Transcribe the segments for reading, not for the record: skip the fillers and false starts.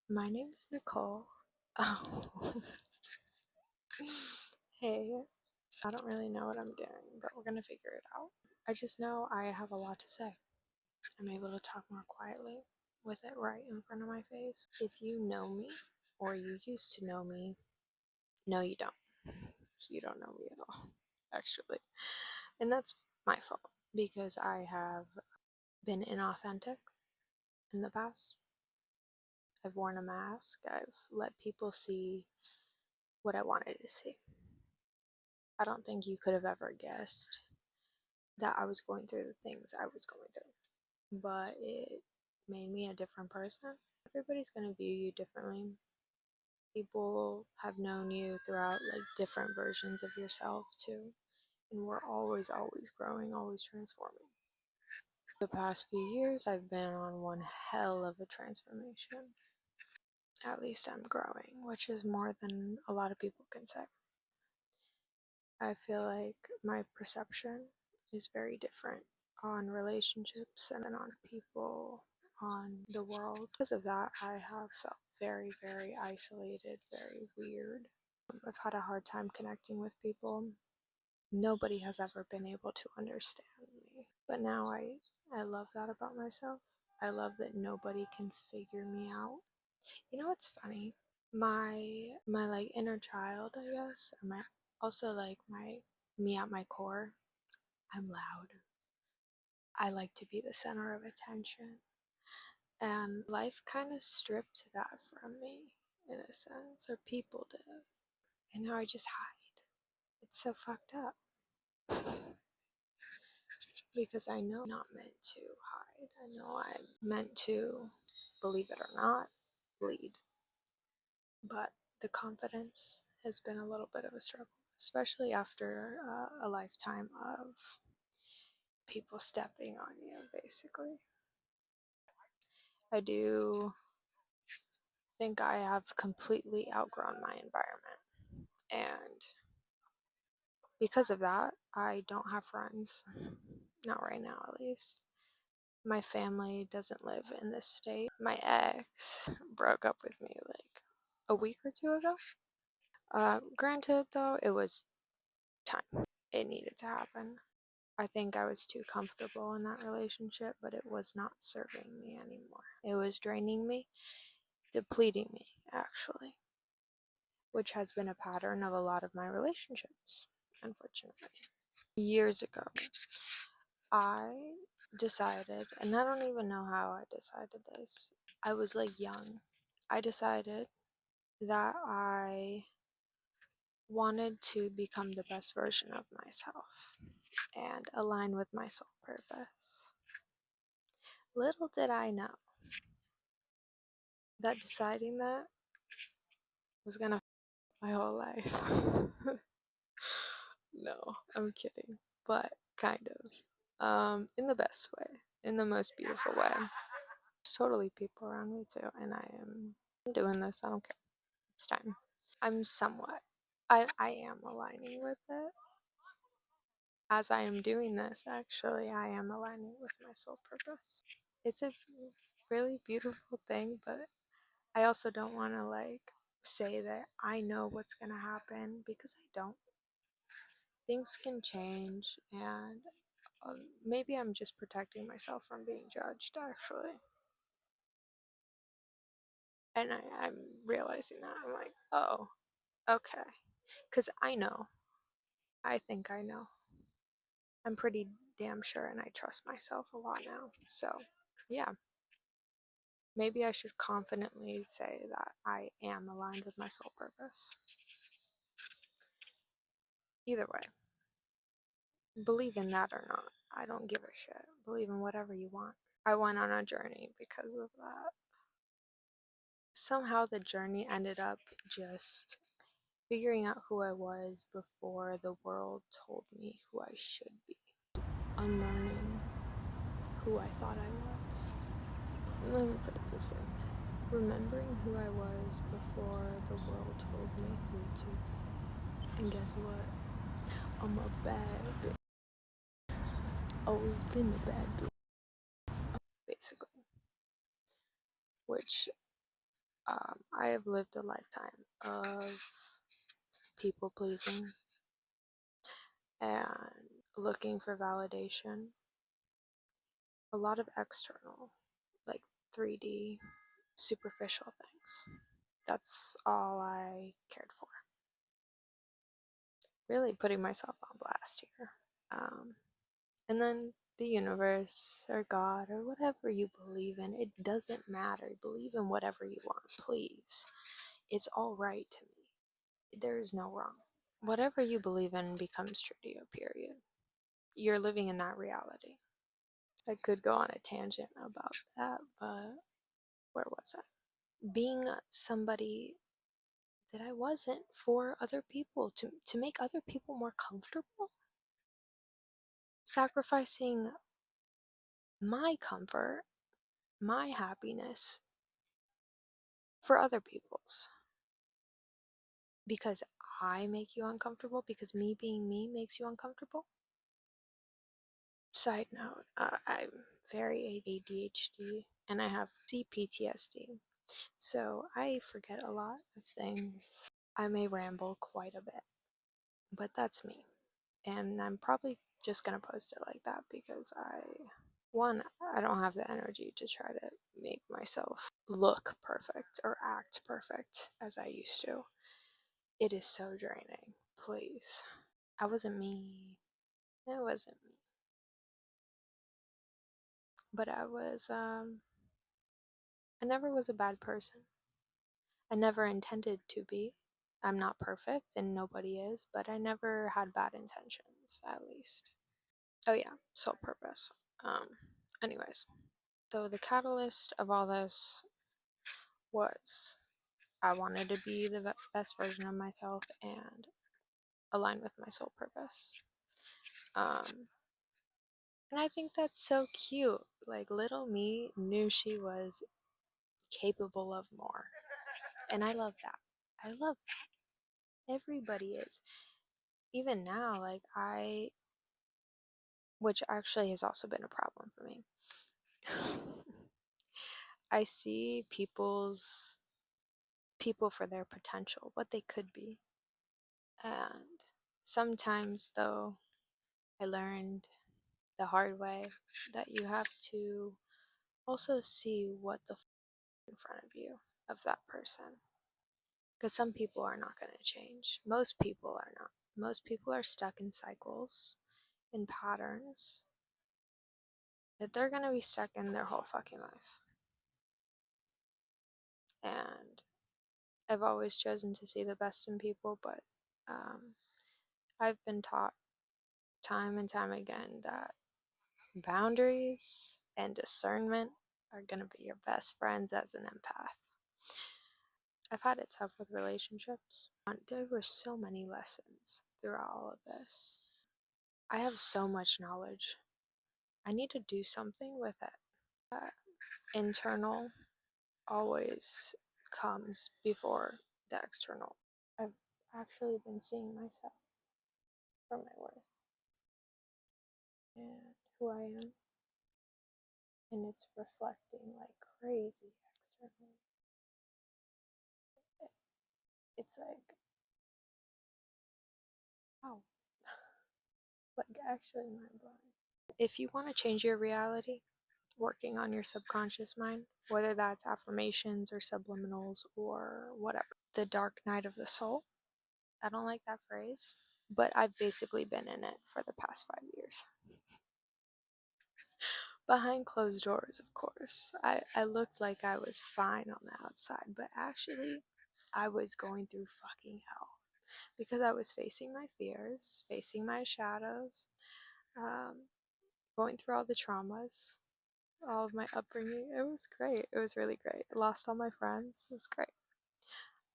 My name's Nicole. Oh, hey, I don't really know what I'm doing, but we're gonna figure it out. I just know I have a lot to say. I'm able to talk more quietly with it right in front of my face. If you know me, or you used to know me, no, you don't. You don't know me at all, actually. And that's my fault because I have been inauthentic in the past. I've worn a mask, I've let people see what I wanted to see. I don't think you could have ever guessed that I was going through the things I was going through, but it made me a different person. Everybody's going to view you differently. People have known you throughout like different versions of yourself too, and we're always growing, always transforming. The past few years, I've been on one hell of a transformation. At least I'm growing, which is more than a lot of people can say. I feel like my perception is very different on relationships and on people, on the world. Because of that, I have felt very isolated, very weird. I've had a hard time connecting with people. Nobody has ever been able to understand me. But now I love that about myself. I love that nobody can figure me out. You know what's funny? My like inner child, I guess, or my also like my me at my core, I'm loud. I like to be the center of attention. And life kind of stripped that from me in a sense, or people did. And now I just hide. It's so fucked up. Because I know I'm not meant to hide. I know I'm meant to, believe it or not, bleed. But the confidence has been a little bit of a struggle, especially after a lifetime of people stepping on you, basically. I do think I have completely outgrown my environment. And because of that, I don't have friends. Not right now, at least. My family doesn't live in this state. My ex broke up with me like a week or two ago. Granted, though, it was time. It needed to happen. I think I was too comfortable in that relationship, but it was not serving me anymore. It was draining me, depleting me, actually, which has been a pattern of a lot of my relationships, unfortunately. Years ago, I decided, and I don't even know how I decided this. I was like young. I decided that I wanted to become the best version of myself and align with my soul purpose. Little did I know that deciding that was gonna my whole life. No, I'm kidding, but kind of. In the best way, in the most beautiful way. There's totally people around me too, and I am doing this. I don't care. It's time. I'm somewhat. I am aligning with it. As I am doing this, actually, I am aligning with my soul purpose. It's a really beautiful thing, but I also don't want to like say that I know what's going to happen because I don't. Things can change, and maybe I'm just protecting myself from being judged, actually. And I'm realizing that. I'm like, oh, okay. Because I know. I think I know. I'm pretty damn sure, and I trust myself a lot now. So, yeah. Maybe I should confidently say that I am aligned with my soul purpose. Either way, believe in that or not, I don't give a shit. Believe in whatever you want. I went on a journey because of that. Somehow the journey ended up just figuring out who I was before the world told me who I should be. Unlearning who I thought I was. Let me put it this way. Remembering who I was before the world told me who to be. And guess what? I'm a bad bitch. Always been a bad bitch. Basically. Which I have lived a lifetime of people pleasing and looking for validation, a lot of external, like 3D, superficial things. That's all I cared for. Really putting myself on blast here. And then the universe or God or whatever you believe in, it doesn't matter. Believe in whatever you want, please. It's all right to me. There is no wrong. Whatever you believe in becomes true to you, period. You're living in that reality. I could go on a tangent about that, but where was I? Being somebody that I wasn't for other people, to make other people more comfortable, sacrificing my comfort, my happiness for other people's, because I make you uncomfortable, because me being me makes you uncomfortable. Side note, I'm very ADHD and I have CPTSD, so I forget a lot of things. I may ramble quite a bit, but that's me. And I'm probably just gonna post it like that because I don't have the energy to try to make myself look perfect or act perfect as I used to. It is so draining. Please. I wasn't me. It wasn't me. But I never was a bad person. I never intended to be. I'm not perfect and nobody is, but I never had bad intentions, at least. Oh yeah, sole purpose. Um, anyways. So the catalyst of all this was I wanted to be the best version of myself and align with my soul purpose. Um, and I think that's so cute. Like little me knew she was capable of more. And I love that. I love that. Everybody is. Even now, like which actually has also been a problem for me. I see people for their potential, what they could be. And sometimes though I learned the hard way that you have to also see what the in front of you of that person. Because some people are not going to change. Most people are not. Most people are stuck in cycles, in patterns that they're going to be stuck in their whole fucking life. And I've always chosen to see the best in people, but I've been taught time and time again that boundaries and discernment are going to be your best friends as an empath. I've had it tough with relationships. There were so many lessons throughout all of this. I have so much knowledge. I need to do something with it. Internal always comes before the external. I've actually been seeing myself for my worth and who I am, and it's reflecting like crazy externally. It's like, wow, like actually mind blowing. If you want to change your reality, working on your subconscious mind, whether that's affirmations or subliminals or whatever. The dark night of the soul. I don't like that phrase, but I've basically been in it for the past 5 years. Behind closed doors, of course. I looked like I was fine on the outside, but actually, I was going through fucking hell because I was facing my fears, facing my shadows, going through all the traumas, all of my upbringing. It was great. It was really great. I lost all my friends. It was great.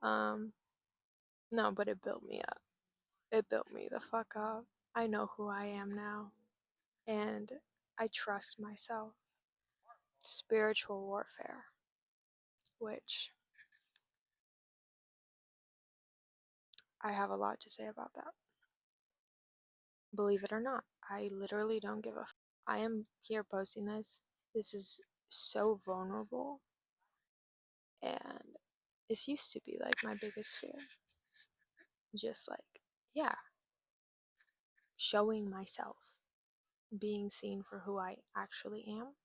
Um, no, but it built me up. It built me the fuck up. I know who I am now, and I trust myself. Spiritual warfare, which I have a lot to say about that. Believe it or not, I literally don't give a I am here posting this. This is so vulnerable, and This used to be like my biggest fear. Just like, yeah, showing myself, being seen for who I actually am,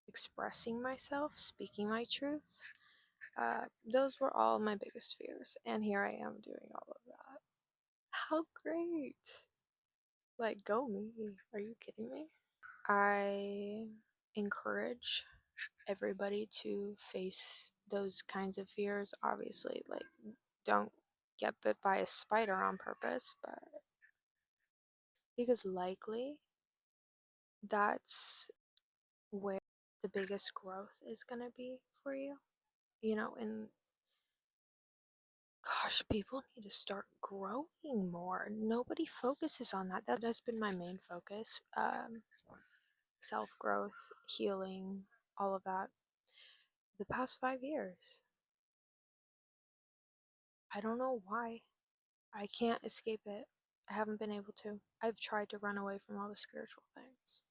expressing myself, speaking my truth. Those were all my biggest fears, and here I am doing all of that. How great! Like, go me. Are you kidding me? I encourage everybody to face those kinds of fears. Obviously, like, don't get bit by a spider on purpose, but because likely that's where the biggest growth is going to be for you. You know, and gosh, people need to start growing more. Nobody focuses on that. That has been my main focus. Self growth, healing, all of that. The past 5 years. I don't know why. I can't escape it. I haven't been able to. I've tried to run away from all the spiritual things,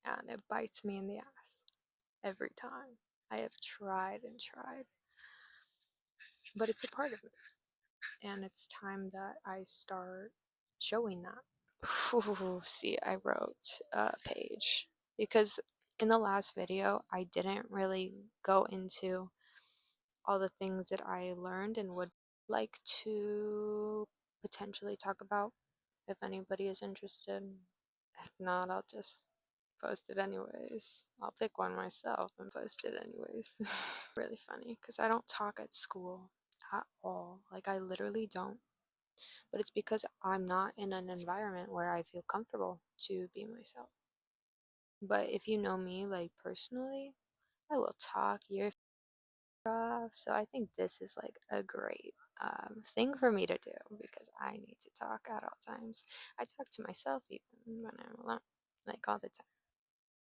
and it bites me in the ass every time. I have tried and tried, but it's a part of me, and it's time that I start showing that. Ooh, see, I wrote a page because in the last video, I didn't really go into all the things that I learned and would like to potentially talk about if anybody is interested. If not, I'll just post it anyways. I'll pick one myself and post it anyways. Really funny because I don't talk at school at all. Like, I literally don't. But it's because I'm not in an environment where I feel comfortable to be myself. But if you know me, like, personally, I will talk your off. So I think this is like a great thing for me to do because I need to talk at all times. I talk to myself even when I'm alone, like all the time.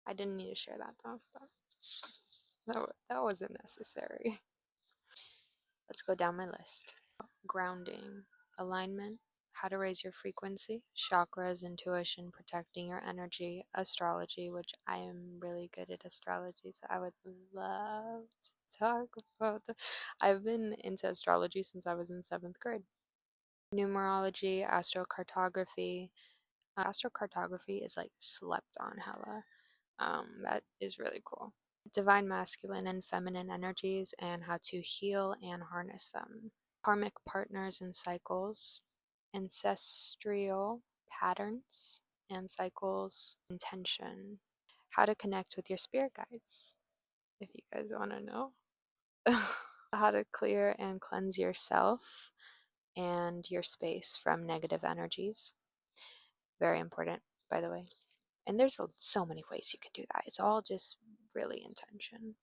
I didn't need to share that though, but that wasn't necessary. Let's go down my list. Grounding, alignment, how to raise your frequency, chakras, intuition, protecting your energy, astrology, which I am really good at astrology, so I would love to talk about that. I've been into astrology since I was in 7th grade. Numerology, astrocartography. Astrocartography is like slept on hella. That is really cool. Divine masculine and feminine energies and how to heal and harness them. Karmic partners and cycles, ancestral patterns and cycles, intention, how to connect with your spirit guides, if you guys want to know, how to clear and cleanse yourself and your space from negative energies. Very important, by the way. And there's so many ways you can do that. It's all just really intention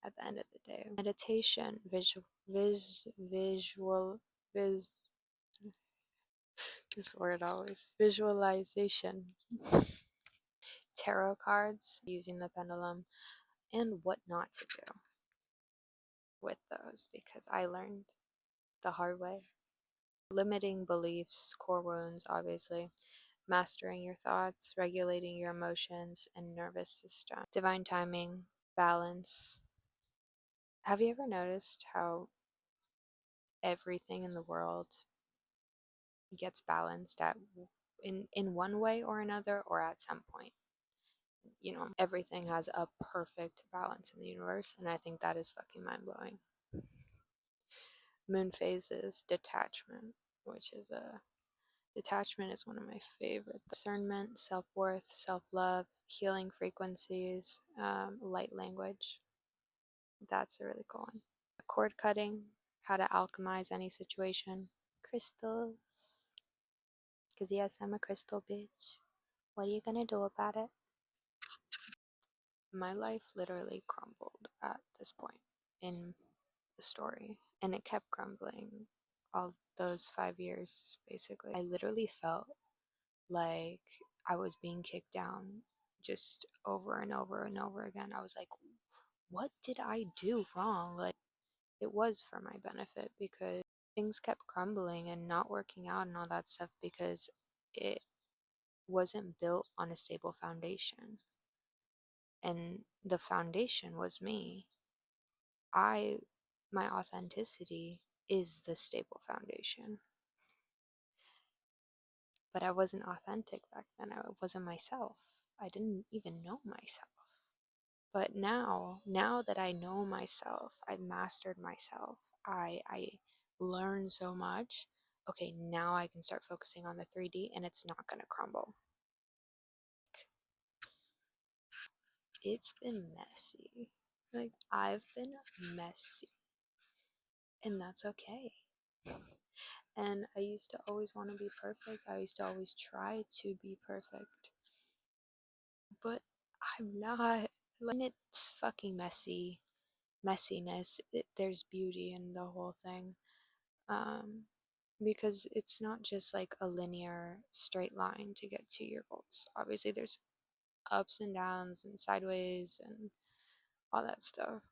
at the end of the day. Meditation, this word always, visualization, tarot cards, using the pendulum, and what not to do with those because I learned the hard way. Limiting beliefs, core wounds, obviously, mastering your thoughts, regulating your emotions and nervous system, divine timing, balance. Have you ever noticed how everything in the world gets balanced in one way or another or at some point? You know, everything has a perfect balance in the universe, and I think that is fucking mind-blowing. Moon phases, detachment, which is a detachment is one of my favorite. Discernment, self-worth, self-love, healing frequencies, light language. That's a really cool one. Cord cutting, how to alchemize any situation. Crystals, because yes, I'm a crystal bitch. What are you gonna do about it? My life literally crumbled at this point in the story, and it kept crumbling all those 5 years, basically. I literally felt like I was being kicked down just over and over and over again. I was like, what did I do wrong? Like, it was for my benefit because things kept crumbling and not working out and all that stuff because it wasn't built on a stable foundation. And the foundation was me. I my authenticity is the stable foundation. But I wasn't authentic back then. I wasn't myself. I didn't even know myself. But now that I know myself, I've mastered myself. I learn so much. Okay, now I can start focusing on the 3D and it's not going to crumble. It's been messy. Like, I've been messy. And that's okay. And I used to always want to be perfect. I used to always try to be perfect. But I'm not. Like, it's fucking messy. Messiness. There's beauty in the whole thing. Because it's not just like a linear straight line to get to your goals. Obviously, there's ups and downs and sideways and all that stuff.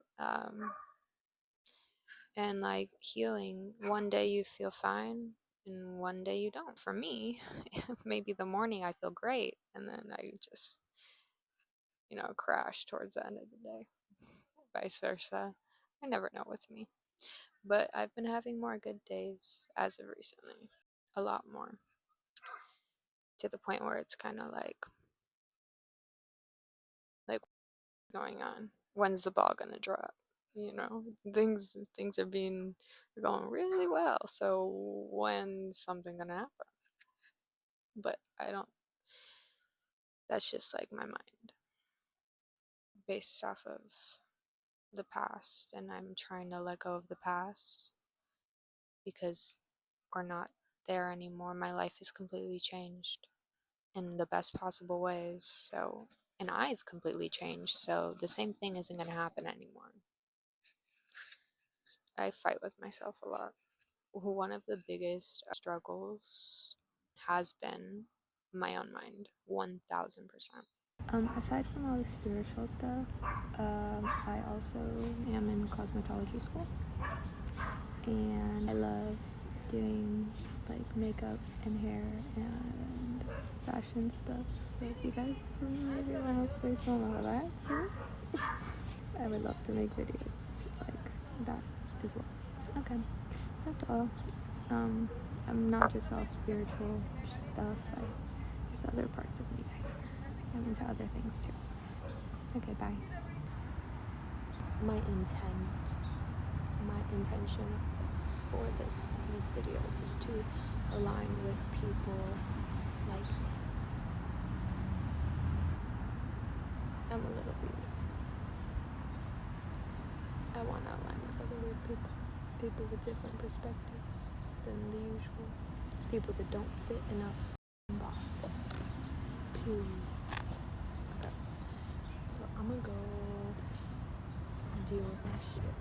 And like healing, one day you feel fine and one day you don't. For me, maybe the morning I feel great and then I just, crash towards the end of the day. Vice versa. I never know what's me. But I've been having more good days as of recently. A lot more. To the point where it's kind of like going on? When's the ball gonna drop? Things are going really well. So when's something gonna happen? But I don't. That's just like my mind, based off of the past, and I'm trying to let go of the past because we're not there anymore. My life is completely changed in the best possible ways. So, and I've completely changed. So the same thing isn't gonna happen anymore. I fight with myself a lot. One of the biggest struggles has been my own mind, 1000%. Aside from all the spiritual stuff, I also am in cosmetology school, and I love doing like makeup and hair and fashion stuff. So if you guys maybe want to say something about that too, I would love to make videos like that as well. Okay, that's all. I'm not just all spiritual stuff. There's other parts of me, I swear. I'm into other things too. Okay, bye. My intention for these videos is to align with people like me. I'm a little weird. I want to align with other weird people with different perspectives than the usual. People that don't fit enough box. Period. Okay. So I'm gonna go deal with my shit.